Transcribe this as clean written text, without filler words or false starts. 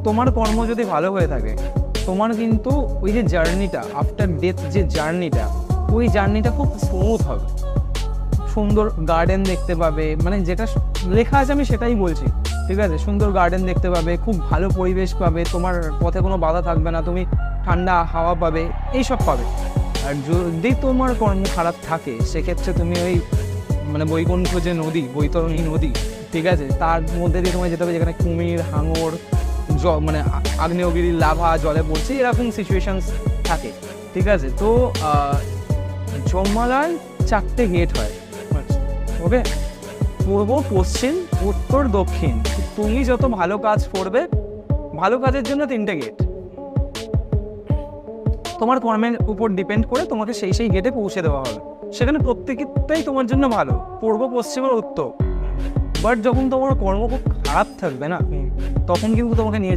তোমার কর্ম যদি ভালো হয়ে থাকে, তোমার কিন্তু ওই যে জার্নিটা, আফটার ডেথ যে জার্নিটা, ওই জার্নিটা খুব স্মুথ হবে। সুন্দর গার্ডেন দেখতে পাবে, মানে যেটা লেখা আছে আমি সেটাই বলছি, ঠিক আছে? সুন্দর গার্ডেন দেখতে পাবে, খুব ভালো পরিবেশ পাবে, তোমার পথে কোনো বাধা থাকবে না, তুমি ঠান্ডা হাওয়া পাবে, এইসব পাবে। আর যদি তোমার কর্ম খারাপ থাকে, সেক্ষেত্রে তুমি ওই মানে বৈকুণ্ঠ যে নদী, বৈতরণী নদী, ঠিক আছে, তার মধ্যে দিয়ে তোমায় যেতে হবে, যেখানে কুমির, হাঙর, মানে আগ্নেয়গিরির লাভা জলে পড়ছে, এরকম সিচুয়েশনস থাকে, ঠিক আছে? তো যমমালার 4টে গেট হয়, ওকে? পূর্ব, পশ্চিম, উত্তর, দক্ষিণ। তুমি যত ভালো কাজ করবে, ভালো কাজের জন্য 3টে গেট। তোমার কর্মের উপর ডিপেন্ড করে তোমাকে সেই সেই গেটে পৌঁছে দেওয়া হবে। সেখানে প্রত্যেকটাই তোমার জন্য ভালো, পূর্ব, পশ্চিম আর উত্তর। বাট যখন তোমার কর্ম খুব খারাপ থাকবে না, তখন কিন্তু তোমাকে নিয়ে